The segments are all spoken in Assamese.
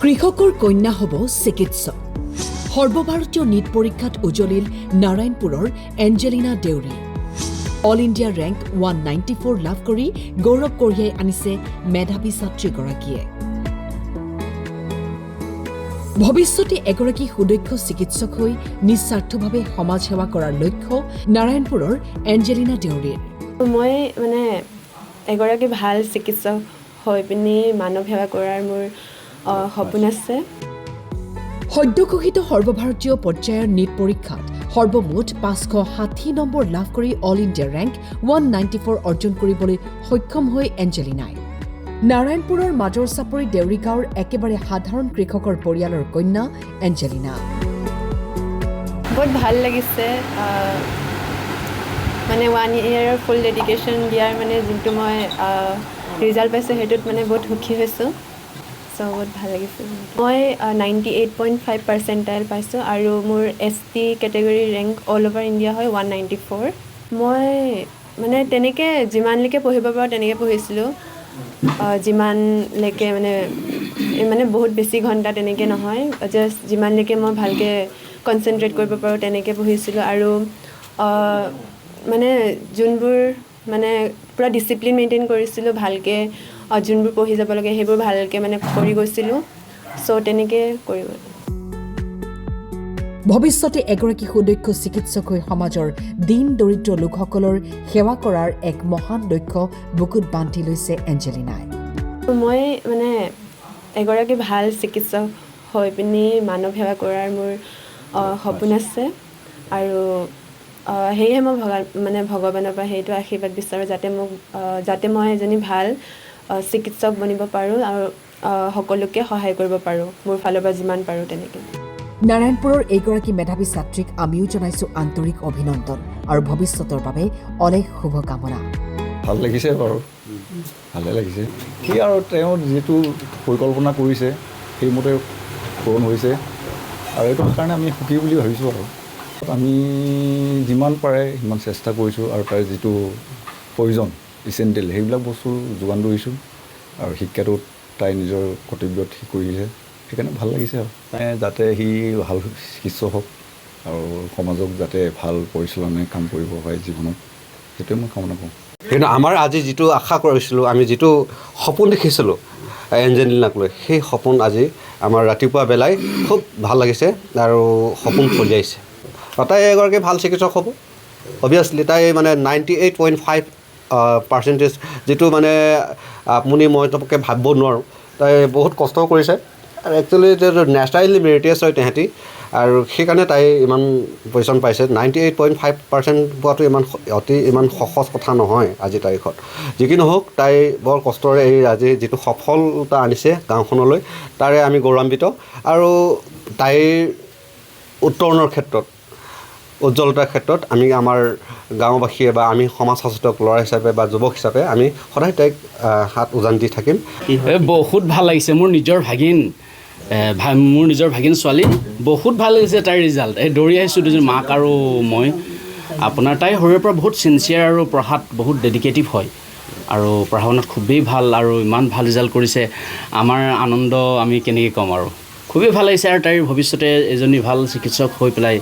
কৃষকৰ কন্যা হ'ব চিকিৎসক। সৰ্বভাৰতীয় নীট পৰীক্ষাত উজলিল নাৰায়ণপুৰৰ Angelina Deori. All India rank 194 লাভ কৰি গৌৰৱ কঢ়িয়াই আনিছে মেধাৱী ছাত্ৰীগৰাকীয়ে। ভৱিষ্যতে এগৰাকী সুদক্ষ চিকিৎসক হৈ নিস্বাৰ্থভাৱে সমাজ সেৱা কৰাৰ লক্ষ্য নাৰায়ণপুৰৰ এঞ্জেলিনা দেউৰীৰ। মই এগৰাকী ভাল চিকিৎসক হৈ পিনি মানৱ সেৱা কৰাৰ মোৰ সপোন আছে। সদ্য ঘোষিত সৰ্বভাৰতীয় পৰ্যায়ৰ নীট পৰীক্ষাত সৰ্বমুঠ 560 নম্বৰ লাভ কৰি অল ইণ্ডিয়া ৰেংক 194 অৰ্জন কৰিবলৈ সক্ষম হৈ এঞ্জেলিনাই। নাৰায়ণপুৰৰ মাজৰ চাপৰি দেউৰী গাঁৱৰ একেবাৰে সাধাৰণ কৃষকৰ পৰিয়ালৰ কন্যা এঞ্জেলিনা। বহুত ভাল লাগিছে, 1 ইয়েৰৰ ফুল ডেডিকেশ্যন দিয়াৰ যোনটো মই ৰিজাল্ট পাইছোঁ সেইটোত বহুত সুখী হৈছোঁ। চ' বহুত ভাল লাগিছে। মই 98.5 পাৰ্চেণ্টাইল পাইছোঁ আৰু মোৰ ST category rank all over India হয় 194। মই তেনেকৈ যিমানলৈকে পঢ়িব পাৰোঁ তেনেকৈ পঢ়িছিলোঁ, যিমানলৈকে বহুত বেছি ঘণ্টা তেনেকৈ নহয়, জাষ্ট যিমানলৈকে মই ভালকৈ কনচেনট্ৰেট কৰিব পাৰোঁ তেনেকৈ পঢ়িছিলোঁ। আৰু যোনবোৰ পূৰা ডিচিপ্লিন মেইনটেইন কৰিছিলোঁ, ভালকৈ যোনবোৰ পঢ়ি যাব লাগে সেইবোৰ ভালকৈ কৰি গৈছিলোঁ। চ' তেনেকৈ কৰিব। ভৱিষ্যতে এগৰাকী সুদক্ষ চিকিৎসক হৈ সমাজৰ দীন দৰিদ্ৰ লোকসকলৰ সেৱা কৰাৰ এক মহান লক্ষ্য বুকুত বান্ধি লৈছে এঞ্জেলিনাই। মই এগৰাকী ভাল চিকিৎসক হৈ পিনি মানৱ সেৱা কৰাৰ মোৰ সপোন আছে। আৰু সেয়েহে মই ভগৱানৰ পৰা সেইটো আশীৰ্বাদ বিচাৰোঁ যাতে মই এজনী ভাল চিকিৎসক বনিব পাৰোঁ আৰু সকলোকে সহায় কৰিব পাৰোঁ মোৰ ফালৰ পৰা যিমান পাৰোঁ তেনেকৈ। নাৰায়ণপুৰৰ এইগৰাকী মেধাৱী ছাত্ৰীক আমিও জনাইছোঁ আন্তৰিক অভিনন্দন আৰু ভৱিষ্যতৰ বাবে অলেখ শুভকামনা। ভাল লাগিছে বাৰু, ভালে লাগিছে। সি আৰু তেওঁ যিটো পৰিকল্পনা কৰিছে সেইমতে পূৰণ হৈছে আৰু এইটো কাৰণে আমি সুখী বুলি ভাবিছোঁ। আৰু আমি যিমান পাৰে সিমান চেষ্টা কৰিছোঁ আৰু তাৰ যিটো প্ৰয়োজন ইচেণ্টেল সেইবিলাক বস্তু যোগান ধৰিছোঁ। আৰু শিক্ষাটোত তাই নিজৰ কৰ্তব্যত সি কৰিছে, সেইকাৰণে ভাল লাগিছে। আৰু যাতে সি ভাল চিকিৎসক হওক আৰু সমাজক যাতে ভাল পৰিচালনাৰে কাম কৰিব পাৰে জীৱনত, সেইটোৱে মই কামনা কৰোঁ। কিন্তু আমাৰ আজি যিটো আশা কৰিছিলোঁ, আমি যিটো সপোন দেখিছিলোঁ এঞ্জেলিনাক লৈ, সেই সপোন আজি আমাৰ ৰাতিপুৱা বেলাই খুব ভাল লাগিছে আৰু সপোন ফলিয়াইছে। তাই এগৰাকী ভাল চিকিৎসক হ'ব অভিয়াছলি। তাই 98.5 পাৰ্চেণ্টেজ, যিটো আপুনি মই তপকৈ ভাবিব নোৱাৰোঁ। তাই বহুত কষ্ট কৰিছে আৰু একচুৱেলি নেচাৰেলি মেৰিটিয়াছ হয় তেহেঁতি, আৰু সেইকাৰণে তাই ইমান পজিশ্যন পাইছে। 98.5% পোৱাটো ইমান সহজ কথা নহয় আজিৰ তাৰিখত। যি কি নহওক, তাই বৰ কষ্টৰে এই আজি যিটো সফলতা আনিছে গাঁওখনলৈ, তাৰে আমি গৌৰৱান্বিত। আৰু তাইৰ উত্তৰণৰ ক্ষেত্ৰত, উজ্জ্বলতাৰ ক্ষেত্ৰত আমি আমাৰ গাঁওবাসীয়ে বা আমি সমাজ সচেতক ল'ৰা হিচাপে বা যুৱক হিচাপে আমি সদায় তাইক হাত উজান দি থাকিম। বহুত ভাল লাগিছে। মোৰ নিজৰ ভাগিন ছোৱালী, বহুত ভাল লাগিছে তাইৰ ৰিজাল্ট। দৌৰি আহিছোঁ দুজন মাক আৰু মই। তাই সৰুৰে পৰা বহুত ছিনচিয়াৰ আৰু পঢ়াত বহুত ডেডিকেটিভ হয় আৰু পঢ়া শুনাত খুবেই ভাল, আৰু ইমান ভাল ৰিজাল্ট কৰিছে। আমাৰ আনন্দ আমি কেনেকৈ ক'ম আৰু, খুবেই ভাল লাগিছে। আৰু তাইৰ ভৱিষ্যতে এজনী ভাল চিকিৎসক হৈ পেলাই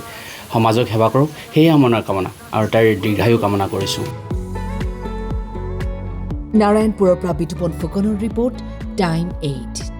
সমাজক সেৱা কৰক, সেয়ে আমাৰ কামনা, আৰু তাইৰ দীৰ্ঘায়ু কামনা কৰিছোঁ। নাৰায়ণপুৰৰ পৰা বিতুপন ফুকনৰ ৰিপৰ্ট, টাইম 8।